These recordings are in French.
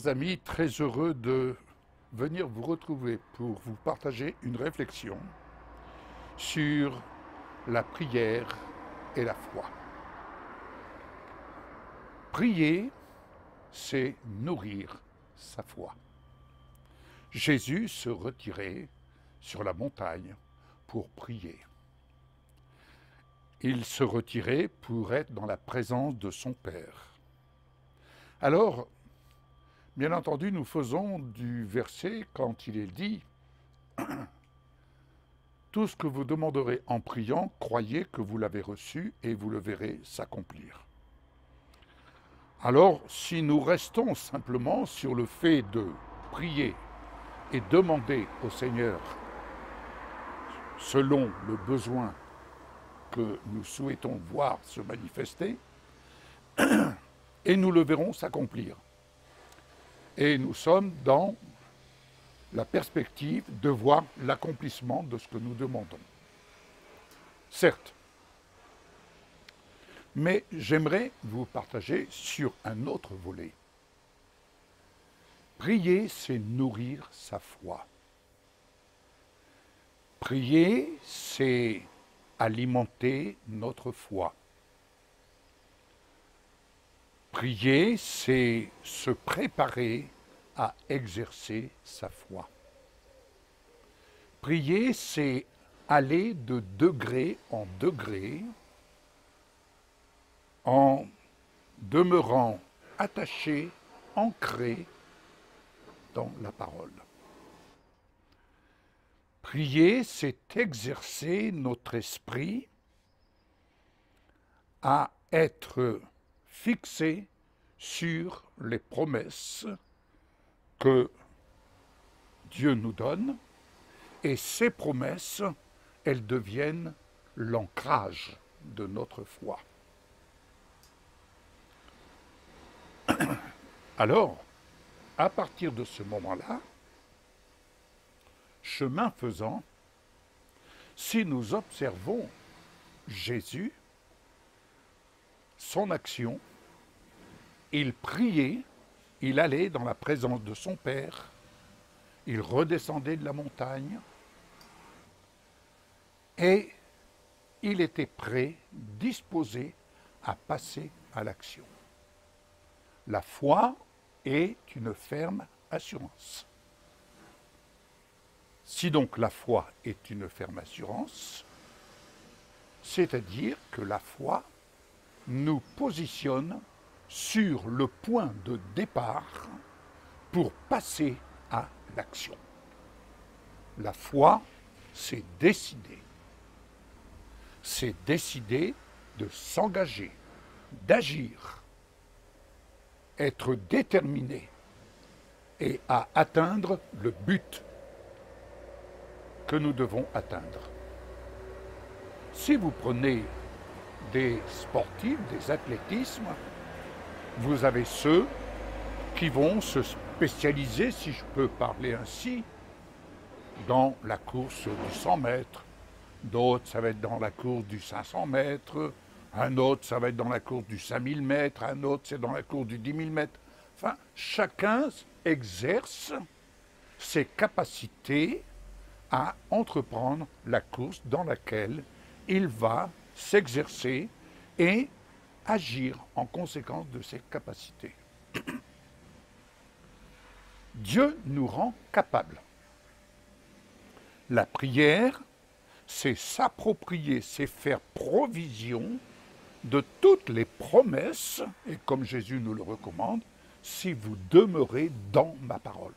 Chers amis, très heureux de venir vous retrouver pour vous partager une réflexion sur la prière et la foi. Prier, c'est nourrir sa foi. Jésus se retirait sur la montagne pour prier. Il se retirait pour être dans la présence de son Père. Alors, bien entendu, nous faisons du verset quand il est dit « Tout ce que vous demanderez en priant, croyez que vous l'avez reçu et vous le verrez s'accomplir. » Alors, si nous restons simplement sur le fait de prier et demander au Seigneur, selon le besoin que nous souhaitons voir se manifester, et nous le verrons s'accomplir. Et nous sommes dans la perspective de voir l'accomplissement de ce que nous demandons. Certes, mais j'aimerais vous partager sur un autre volet. Prier, c'est nourrir sa foi. Prier, c'est alimenter notre foi. Prier, c'est se préparer à exercer sa foi. Prier, c'est aller de degré en degré en demeurant attaché, ancré dans la parole. Prier, c'est exercer notre esprit à être fixé sur les promesses que Dieu nous donne, et ces promesses, elles deviennent l'ancrage de notre foi. Alors, à partir de ce moment-là, chemin faisant, si nous observons Jésus, son action, il priait, il allait dans la présence de son Père, il redescendait de la montagne et il était prêt, disposé à passer à l'action. La foi est une ferme assurance. Si donc la foi est une ferme assurance, c'est-à-dire que la foi nous positionne sur le point de départ pour passer à l'action. La foi, c'est décider. C'est décider de s'engager, d'agir, être déterminé et à atteindre le but que nous devons atteindre. Si vous prenez des sportifs, des athlétismes, vous avez ceux qui vont se spécialiser, si je peux parler ainsi, dans la course du 100 mètres, d'autres ça va être dans la course du 500 mètres, un autre ça va être dans la course du 5000 mètres, un autre c'est dans la course du 10 000 mètres. Enfin, chacun exerce ses capacités à entreprendre la course dans laquelle il va s'exercer et agir en conséquence de ses capacités. Dieu nous rend capables. La prière, c'est s'approprier, c'est faire provision de toutes les promesses, et comme Jésus nous le recommande, si vous demeurez dans ma parole,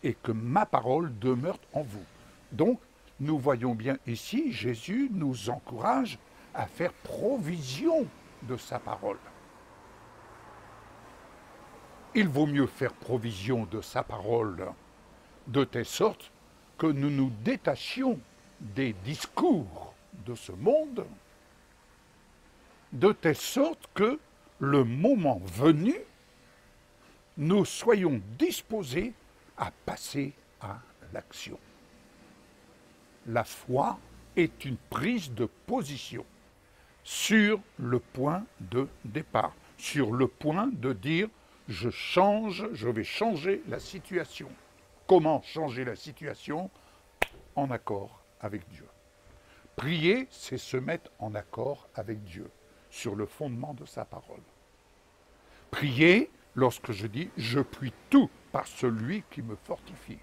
et que ma parole demeure en vous. Donc, nous voyons bien ici, Jésus nous encourage à faire provision de sa parole. Il vaut mieux faire provision de sa parole de telle sorte que nous nous détachions des discours de ce monde, de telle sorte que, le moment venu, nous soyons disposés à passer à l'action. La foi est une prise de position sur le point de départ, sur le point de dire je vais changer la situation. Comment changer la situation? En accord avec Dieu. Prier, c'est se mettre en accord avec Dieu, sur le fondement de sa parole. Prier, lorsque je dis « je puis tout par celui qui me fortifie »,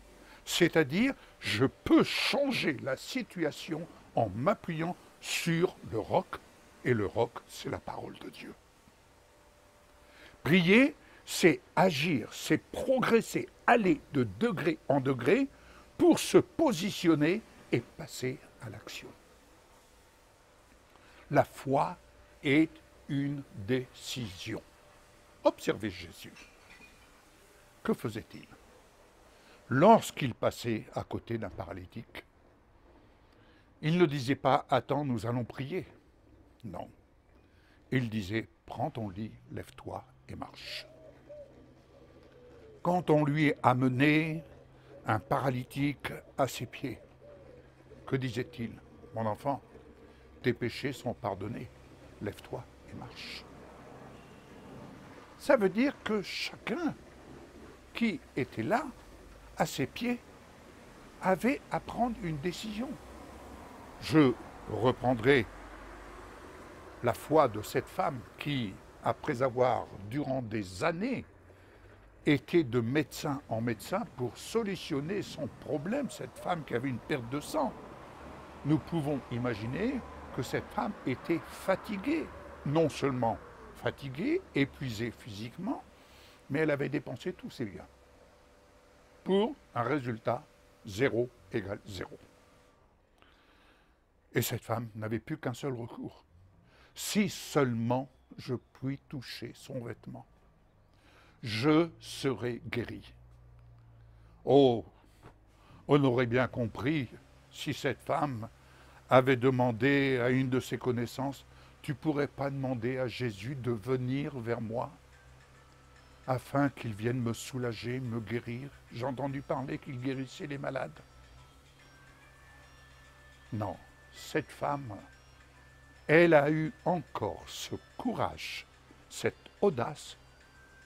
c'est-à-dire je peux changer la situation en m'appuyant sur le roc, et le roc, c'est la parole de Dieu. Prier, c'est agir, c'est progresser, aller de degré en degré pour se positionner et passer à l'action. La foi est une décision. Observez Jésus. Que faisait-il? Lorsqu'il passait à côté d'un paralytique, il ne disait pas « Attends, nous allons prier ». Non. Il disait « Prends ton lit, lève-toi et marche ». Quand on lui amenait un paralytique à ses pieds, que disait-il? « Mon enfant, tes péchés sont pardonnés, lève-toi et marche ». Ça veut dire que chacun qui était là, à ses pieds, avait à prendre une décision. Je reprendrai la foi de cette femme qui, après avoir, durant des années, été de médecin en médecin pour solutionner son problème, cette femme qui avait une perte de sang. Nous pouvons imaginer que cette femme était fatiguée, non seulement fatiguée, épuisée physiquement, mais elle avait dépensé tous ses biens pour un résultat 0 égale 0. Et cette femme n'avait plus qu'un seul recours. Si seulement je puis toucher son vêtement, je serai guéri. Oh, on aurait bien compris si cette femme avait demandé à une de ses connaissances, « Tu ne pourrais pas demander à Jésus de venir vers moi afin qu'il vienne me soulager, me guérir? J'ai entendu parler qu'il guérissait les malades. » Non, cette femme, elle a eu encore ce courage, cette audace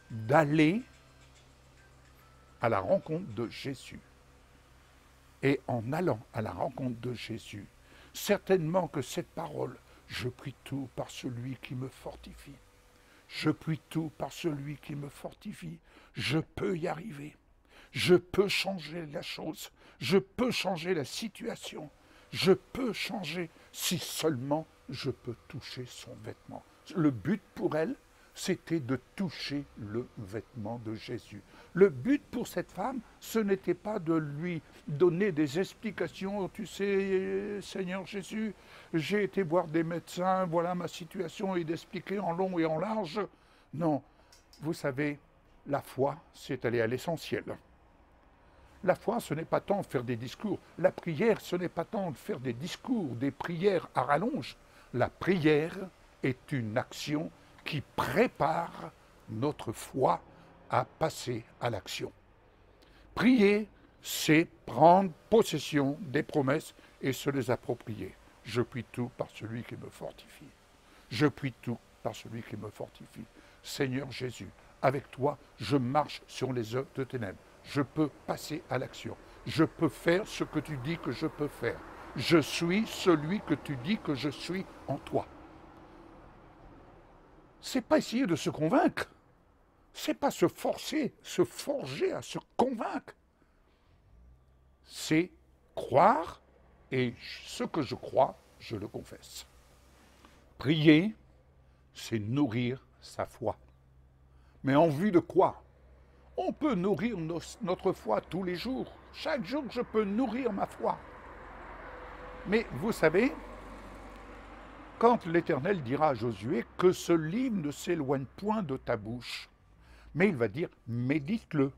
d'aller à la rencontre de Jésus. Et en allant à la rencontre de Jésus, certainement que cette parole, je puis tout par celui qui me fortifie. Je puis tout par celui qui me fortifie. Je peux y arriver. Je peux changer la chose. Je peux changer la situation. Je peux changer si seulement je peux toucher son vêtement. Le but pour elle, c'était de toucher le vêtement de Jésus. Le but pour cette femme, ce n'était pas de lui donner des explications. Tu sais, Seigneur Jésus, j'ai été voir des médecins, voilà ma situation, et d'expliquer en long et en large. Non, vous savez, la foi, c'est aller à l'essentiel. La foi, ce n'est pas tant de faire des discours. La prière, ce n'est pas tant de faire des discours, des prières à rallonge. La prière est une action qui prépare notre foi à passer à l'action. Prier, c'est prendre possession des promesses et se les approprier. Je puis tout par celui qui me fortifie. Je puis tout par celui qui me fortifie. Seigneur Jésus, avec toi, je marche sur les œuvres de ténèbres. Je peux passer à l'action. Je peux faire ce que tu dis que je peux faire. Je suis celui que tu dis que je suis en toi. C'est pas essayer de se convaincre. C'est pas se forcer, se forger à se convaincre. C'est croire et ce que je crois, je le confesse. Prier, c'est nourrir sa foi. Mais en vue de quoi? On peut nourrir notre foi tous les jours. Chaque jour, je peux nourrir ma foi. Mais vous savez, quand l'Éternel dira à Josué que ce livre ne s'éloigne point de ta bouche, mais il va dire médite-le,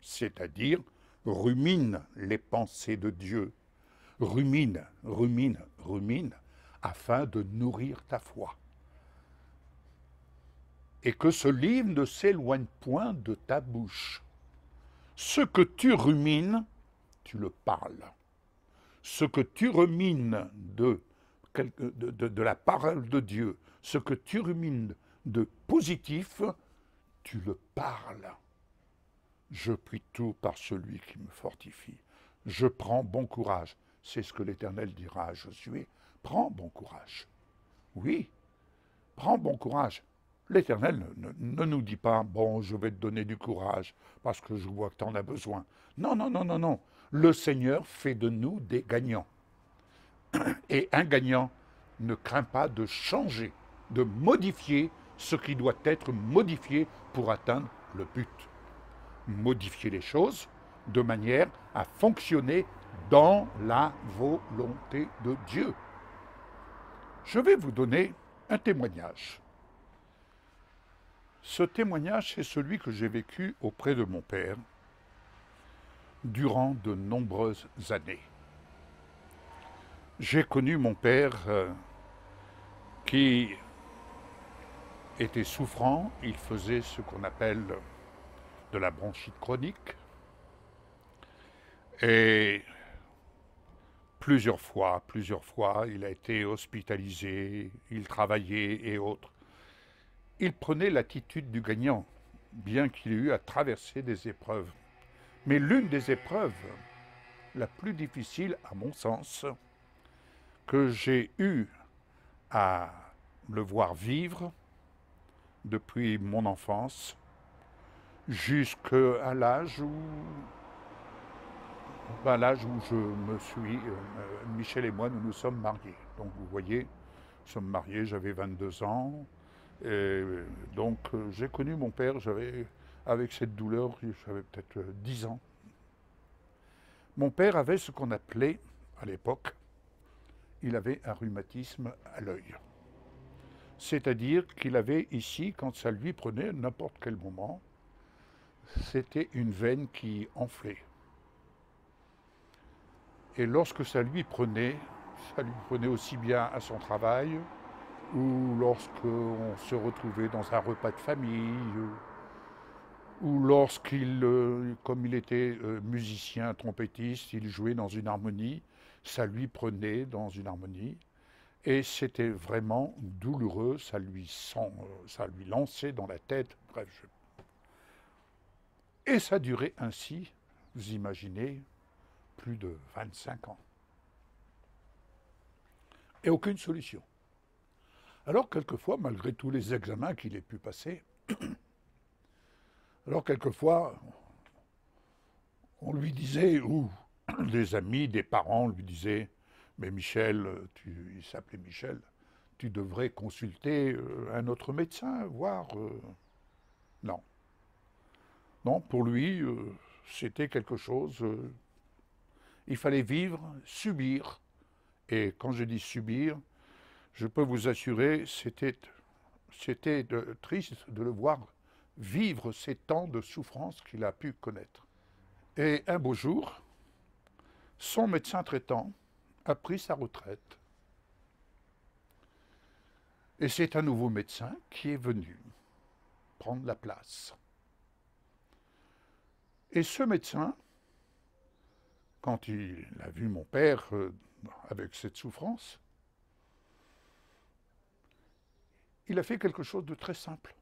c'est-à-dire rumine les pensées de Dieu, rumine, afin de nourrir ta foi. Et que ce livre ne s'éloigne point de ta bouche. Ce que tu rumines, tu le parles. Ce que tu rumines de la parole de Dieu, ce que tu rumines de positif, tu le parles. Je puis tout par celui qui me fortifie. Je prends bon courage. C'est ce que l'Éternel dira à Josué. Prends bon courage. Oui, prends bon courage. L'Éternel ne nous dit pas, bon, je vais te donner du courage parce que je vois que tu en as besoin. Non, non, non, non, non. Le Seigneur fait de nous des gagnants. Et un gagnant ne craint pas de changer, de modifier ce qui doit être modifié pour atteindre le but. Modifier les choses de manière à fonctionner dans la volonté de Dieu. Je vais vous donner un témoignage. Ce témoignage, c'est celui que j'ai vécu auprès de mon père durant de nombreuses années. J'ai connu mon père qui était souffrant, il faisait ce qu'on appelle de la bronchite chronique. Et plusieurs fois, il a été hospitalisé, il travaillait et autres. Il prenait l'attitude du gagnant, bien qu'il ait eu à traverser des épreuves. Mais l'une des épreuves la plus difficile, à mon sens, que j'ai eu à le voir vivre depuis mon enfance jusqu'à l'âge où je me suis... Michel et moi, nous nous sommes mariés. Donc vous voyez, nous sommes mariés, j'avais 22 ans. Et donc j'ai connu mon père, avec cette douleur, j'avais peut-être 10 ans. Mon père avait ce qu'on appelait, à l'époque, il avait un rhumatisme à l'œil. C'est-à-dire qu'il avait ici, quand ça lui prenait, n'importe quel moment, c'était une veine qui enflait. Et lorsque ça lui prenait aussi bien à son travail, ou lorsqu'on se retrouvait dans un repas de famille, ou lorsqu'il, comme il était musicien, trompettiste, il jouait dans une harmonie, ça lui prenait dans une harmonie, et c'était vraiment douloureux, ça lui lançait dans la tête, bref. Et ça durait ainsi, vous imaginez, plus de 25 ans. Et aucune solution. Alors quelquefois, malgré tous les examens qu'il ait pu passer, alors quelquefois, on lui disait, ou des amis, des parents lui disaient, mais Michel, il s'appelait Michel, tu devrais consulter un autre médecin, voir. Non. Non, pour lui, c'était quelque chose. Il fallait vivre, subir. Et quand je dis subir, je peux vous assurer, c'était triste de le voir vivre ces temps de souffrance qu'il a pu connaître. Et un beau jour, son médecin traitant a pris sa retraite. Et c'est un nouveau médecin qui est venu prendre la place. Et ce médecin, quand il a vu mon père avec cette souffrance, il a fait quelque chose de très simple.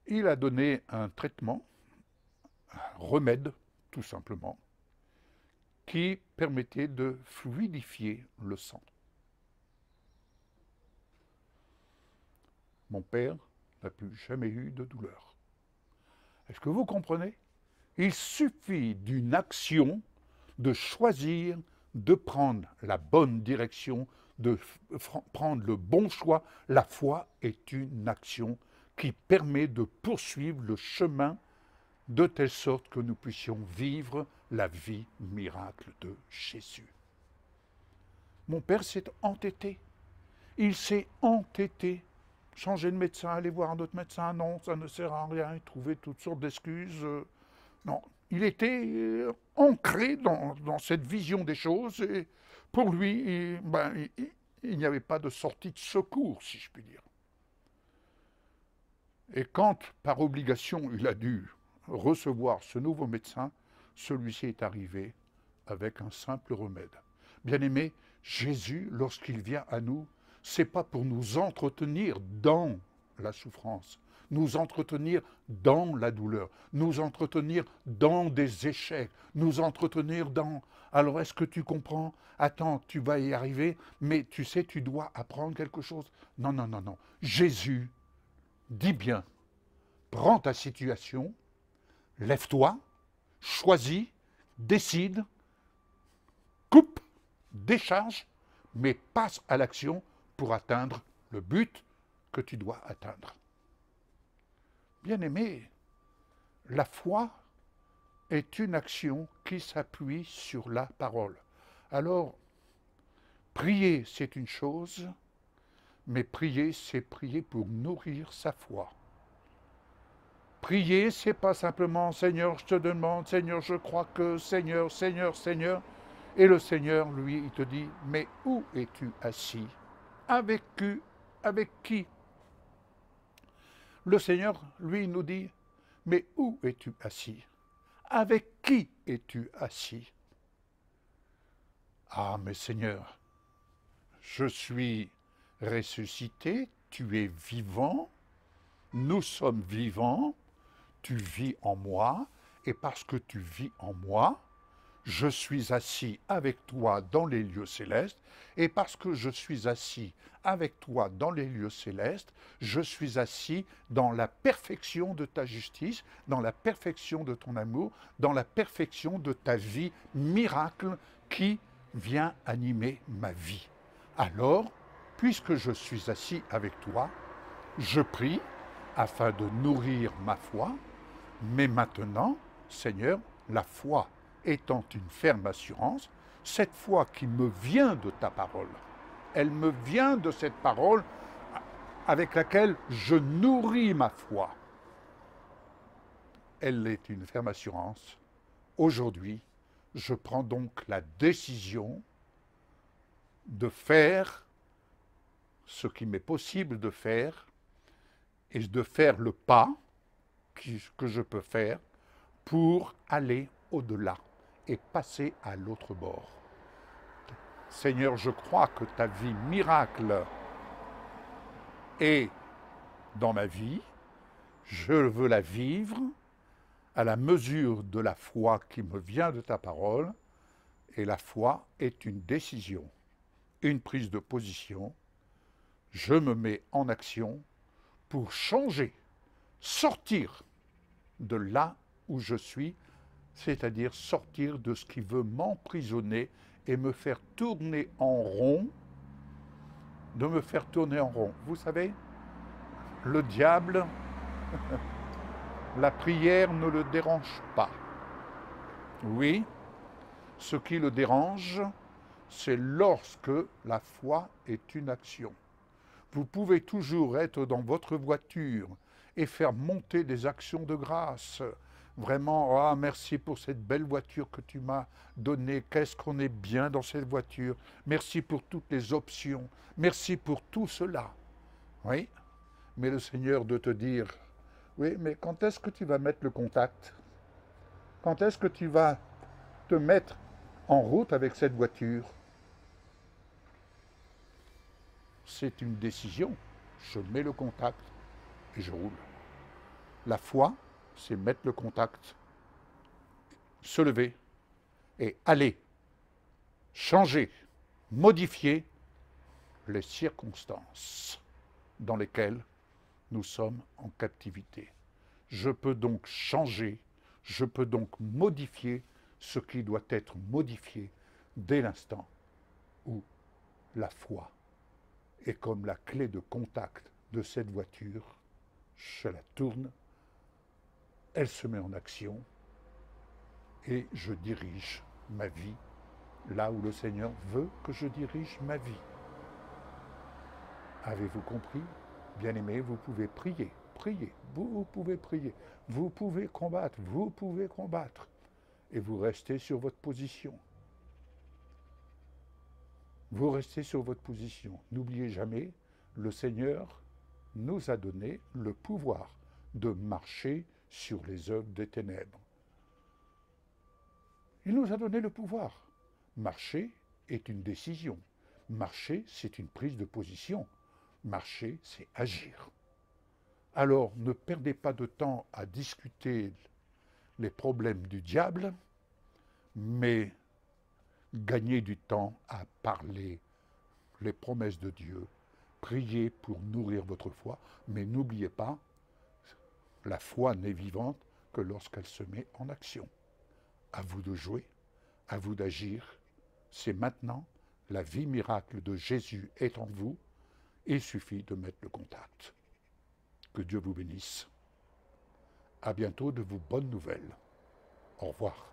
Il a donné un traitement, un remède, tout simplement, qui permettait de fluidifier le sang. Mon père n'a plus jamais eu de douleur. Est-ce que vous comprenez? Il suffit d'une action de choisir de prendre la bonne direction, de prendre le bon choix. La foi est une action qui permet de poursuivre le chemin de telle sorte que nous puissions vivre la vie miracle de Jésus. Mon père s'est entêté. Il s'est entêté. Changer de médecin, aller voir un autre médecin, non, ça ne sert à rien. Il trouvait toutes sortes d'excuses. Non, il était ancré dans cette vision des choses. Et pour lui, il n'y avait pas de sortie de secours, si je puis dire. Et quand, par obligation, il a dû recevoir ce nouveau médecin, celui-ci est arrivé avec un simple remède. Bien-aimés, Jésus, lorsqu'il vient à nous, c'est pas pour nous entretenir dans la souffrance, nous entretenir dans la douleur, nous entretenir dans des échecs, nous entretenir dans... Alors est-ce que tu comprends? Attends, tu vas y arriver, mais tu sais, tu dois apprendre quelque chose. Non, non, non, non. Jésus dit bien, prends ta situation, lève-toi, choisis, décide, coupe, décharge, mais passe à l'action pour atteindre le but que tu dois atteindre. Bien-aimé, la foi est une action qui s'appuie sur la parole. Alors, prier, c'est une chose, mais prier, c'est prier pour nourrir sa foi. Prier, c'est pas simplement « Seigneur, je te demande, Seigneur, je crois que, Seigneur, Seigneur, Seigneur ». Et le Seigneur, lui, il te dit « Mais où es-tu assis? Avec qui ?» Le Seigneur, lui, nous dit « Mais où es-tu assis? Avec qui es-tu assis? » Ah, mais Seigneur, je suis ressuscité, tu es vivant, nous sommes vivants, tu vis en moi, et parce que tu vis en moi, je suis assis avec toi dans les lieux célestes, et parce que je suis assis avec toi dans les lieux célestes, je suis assis dans la perfection de ta justice, dans la perfection de ton amour, dans la perfection de ta vie miracle qui vient animer ma vie. Alors, puisque je suis assis avec toi, je prie afin de nourrir ma foi, mais maintenant, Seigneur, la foi étant une ferme assurance, cette foi qui me vient de ta parole, elle me vient de cette parole avec laquelle je nourris ma foi. Elle est une ferme assurance. Aujourd'hui, je prends donc la décision de faire ce qui m'est possible de faire et de faire le pas que je peux faire pour aller au-delà et passer à l'autre bord. Seigneur, je crois que ta vie miracle est dans ma vie. Je veux la vivre à la mesure de la foi qui me vient de ta parole. Et la foi est une décision, une prise de position. Je me mets en action pour changer, sortir de là où je suis, c'est-à-dire sortir de ce qui veut m'emprisonner et me faire tourner en rond, de me faire tourner en rond. Vous savez, le diable, la prière ne le dérange pas. Oui, ce qui le dérange, c'est lorsque la foi est une action. Vous pouvez toujours être dans votre voiture et faire monter des actions de grâce. Vraiment, ah, merci pour cette belle voiture que tu m'as donnée. Qu'est-ce qu'on est bien dans cette voiture. Merci pour toutes les options. Merci pour tout cela. Oui, mais le Seigneur de te dire, oui, mais quand est-ce que tu vas mettre le contact? Quand est-ce que tu vas te mettre en route avec cette voiture? C'est une décision. Je mets le contact et je roule. La foi, c'est mettre le contact, se lever et aller changer, modifier les circonstances dans lesquelles nous sommes en captivité. Je peux donc changer, je peux donc modifier ce qui doit être modifié dès l'instant où la foi est comme la clé de contact de cette voiture. Je la tourne, elle se met en action et je dirige ma vie là où le Seigneur veut que je dirige ma vie. Avez-vous compris? Bien-aimés, vous pouvez prier, vous pouvez prier, vous pouvez combattre, et vous restez sur votre position. Vous restez sur votre position. N'oubliez jamais, le Seigneur nous a donné le pouvoir de marcher sur les œuvres des ténèbres. Il nous a donné le pouvoir. Marcher est une décision. Marcher, c'est une prise de position. Marcher, c'est agir. Alors ne perdez pas de temps à discuter les problèmes du diable, mais gagnez du temps à parler les promesses de Dieu. Priez pour nourrir votre foi, mais n'oubliez pas, la foi n'est vivante que lorsqu'elle se met en action. À vous de jouer, à vous d'agir. C'est maintenant, la vie miracle de Jésus est en vous. Il suffit de mettre le contact. Que Dieu vous bénisse. À bientôt de vos bonnes nouvelles. Au revoir.